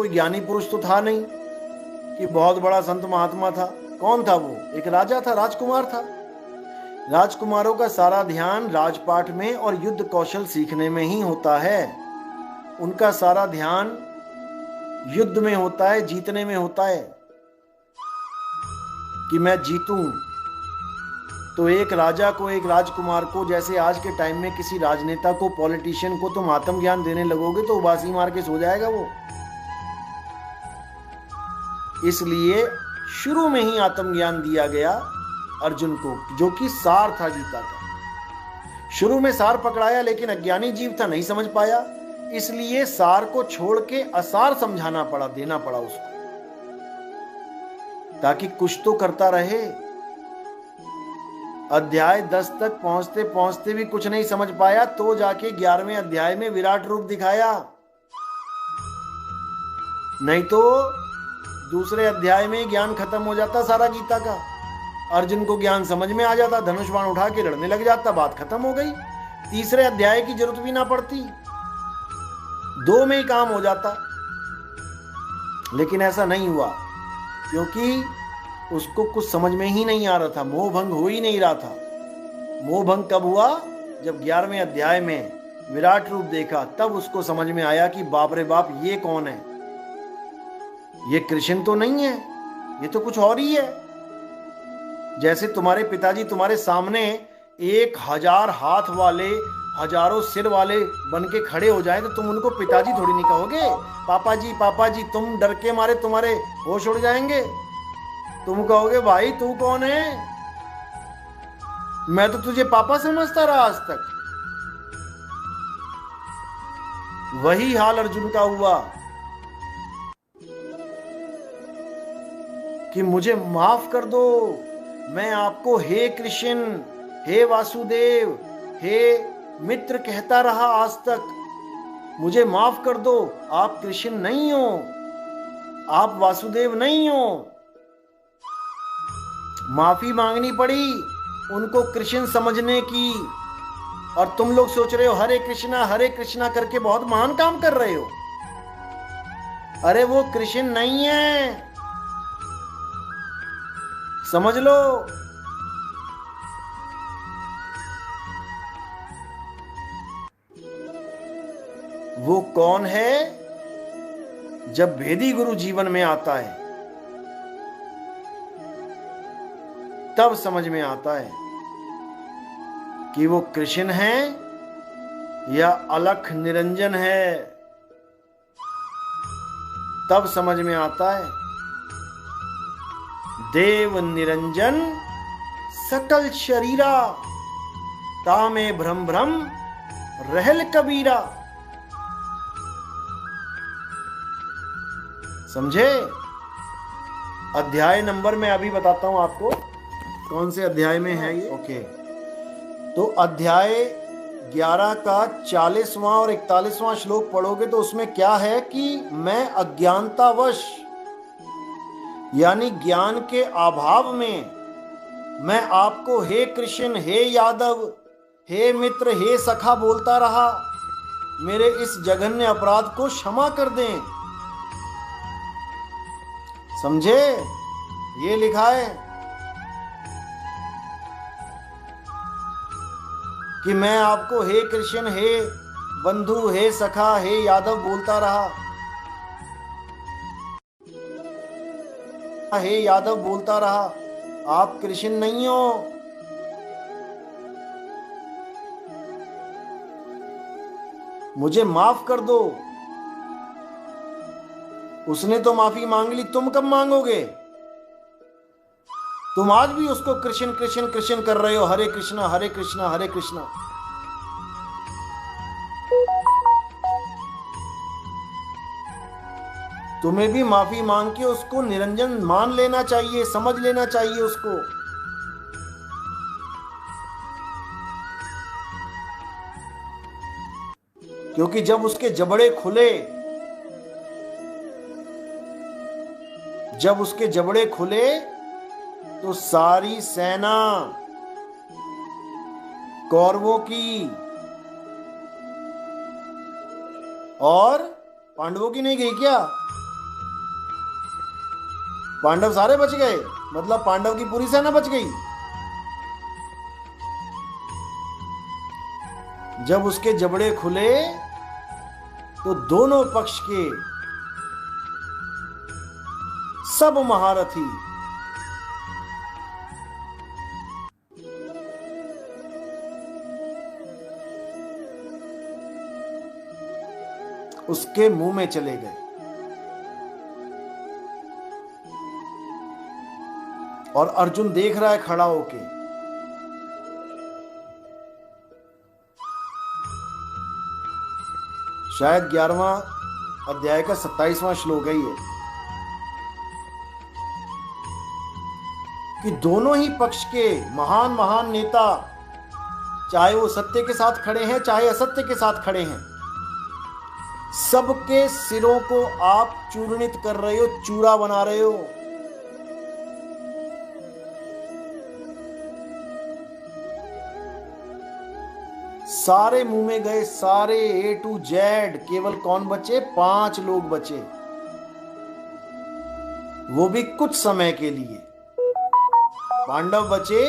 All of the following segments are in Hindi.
कोई ज्ञानी पुरुष तो था नहीं कि बहुत बड़ा संत महात्मा था। कौन था वो? एक राजा था, राजकुमार था। राजकुमारों का सारा ध्यान राजपाट में और युद्ध कौशल सीखने में ही होता है। उनका सारा ध्यान युद्ध में होता है, जीतने में होता है कि मैं जीतूं। तो एक राजा को, एक राजकुमार को, जैसे आज के टाइम में किसी राजनेता को, पॉलिटिशियन को तुम आत्मज्ञान देने लगोगे तो उबासी मार के सो जाएगा वो। इसलिए शुरू में ही आत्मज्ञान दिया गया अर्जुन को, जो कि सार था गीता का। शुरू में सार पकड़ाया, लेकिन अज्ञानी जीव था, नहीं समझ पाया, इसलिए सार को छोड़ के असार समझाना पड़ा, देना पड़ा उसको, ताकि कुछ तो करता रहे। अध्याय 10 तक पहुंचते पहुंचते भी कुछ नहीं समझ पाया, तो जाके 11वें अध्याय में विराट रूप दिखाया। नहीं तो दूसरे अध्याय में ज्ञान खत्म हो जाता सारा गीता का। अर्जुन को ज्ञान समझ में आ जाता, धनुष बाण उठा के लड़ने लग जाता, बात खत्म हो गई। तीसरे अध्याय की जरूरत भी ना पड़ती, 2 में ही काम हो जाता। लेकिन ऐसा नहीं हुआ, क्योंकि उसको कुछ समझ में ही नहीं आ रहा था, मोह भंग हो ही नहीं रहा था। मोह भंग कब हुआ? जब 11वें अध्याय में विराट रूप देखा, तब उसको समझ में आया कि बाप रे बाप, ये कौन है? ये कृष्ण तो नहीं है, ये तो कुछ और ही है। जैसे तुम्हारे पिताजी तुम्हारे सामने 1000 हाथ वाले, हजारों सिर वाले बन के खड़े हो जाए तो तुम उनको पिताजी थोड़ी नहीं कहोगे। पापा जी, तुम डर के मारे तुम्हारे होश उड़ जाएंगे। तुम कहोगे भाई तू कौन है? मैं तो तुझे पापा समझता रहा आज तक। वही हाल अर्जुन का हुआ कि मुझे माफ कर दो, मैं आपको हे कृष्ण, हे वासुदेव, हे मित्र कहता रहा आज तक, मुझे माफ कर दो। आप कृष्ण नहीं हो, आप वासुदेव नहीं हो। माफी मांगनी पड़ी उनको कृष्ण समझने की। और तुम लोग सोच रहे हो हरे कृष्णा करके बहुत महान काम कर रहे हो। अरे वो कृष्ण नहीं है, समझ लो। वो कौन है? जब भेदी गुरु जीवन में आता है तब समझ में आता है कि वो कृष्ण है या अलख निरंजन है। तब समझ में आता है। देव निरंजन सकल शरीरा, तामे भ्रम भ्रम रहल कबीरा। समझे? अध्याय नंबर मैं अभी बताता हूं आपको कौन से अध्याय में है ये। ओके, तो अध्याय 11 का 40वां और 41वां श्लोक पढ़ोगे तो उसमें क्या है कि मैं अज्ञानतावश, यानी ज्ञान के अभाव में, मैं आपको हे कृष्ण, हे यादव, हे मित्र, हे सखा बोलता रहा। मेरे इस जघन्य अपराध को क्षमा कर दें। समझे? ये लिखा है कि मैं आपको हे कृष्ण, हे बंधु, हे सखा, हे यादव बोलता रहा, हे यादव बोलता रहा। आप कृष्ण नहीं हो। मुझे माफ कर दो। उसने तो माफी मांग ली, तुम कब मांगोगे? तुम आज भी उसको कृष्ण कृष्ण कृष्ण कर रहे हो, हरे कृष्णा हरे कृष्णा हरे कृष्णा। तुम्हें भी माफी मांग के उसको निरंजन मान लेना चाहिए, समझ लेना चाहिए उसको। क्योंकि जब उसके जबड़े खुले, जब उसके जबड़े खुले तो सारी सेना कौरवों की और पांडवों की नहीं गई क्या? पांडव सारे बच गए, मतलब पांडव की पूरी सेना बच गई। जब उसके जबड़े खुले तो दोनों पक्ष के सब महारथी उसके मुंह में चले गए। और अर्जुन देख रहा है खड़ा होके। शायद 11वां अध्याय का 27वां श्लोक है ये, कि दोनों ही पक्ष के महान महान नेता, चाहे वो सत्य के साथ खड़े हैं चाहे असत्य के साथ खड़े हैं, सबके सिरों को आप चूर्णित कर रहे हो, चूरा बना रहे हो। सारे मुंह में गए, सारे A to Z। केवल कौन बचे? 5 लोग बचे, वो भी कुछ समय के लिए। पांडव बचे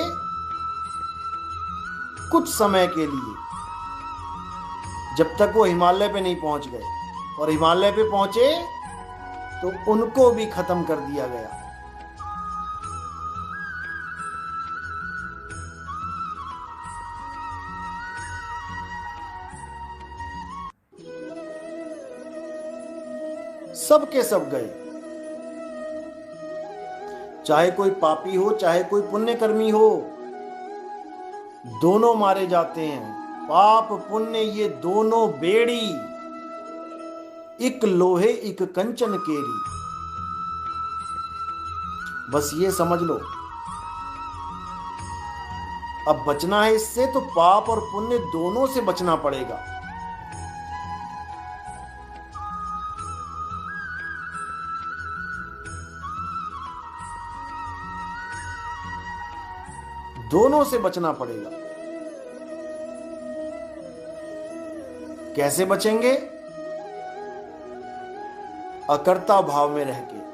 कुछ समय के लिए, जब तक वो हिमालय पे नहीं पहुंच गए। और हिमालय पे पहुंचे तो उनको भी खत्म कर दिया गया। सब के सब गए, चाहे कोई पापी हो चाहे कोई पुण्यकर्मी हो, दोनों मारे जाते हैं। पाप पुण्य ये दोनों बेड़ी, एक लोहे एक कंचन केरी। बस ये समझ लो। अब बचना है इससे तो पाप और पुण्य दोनों से बचना पड़ेगा। दोनों से बचना पड़ेगा। कैसे बचेंगे? अकर्ता भाव में रह के।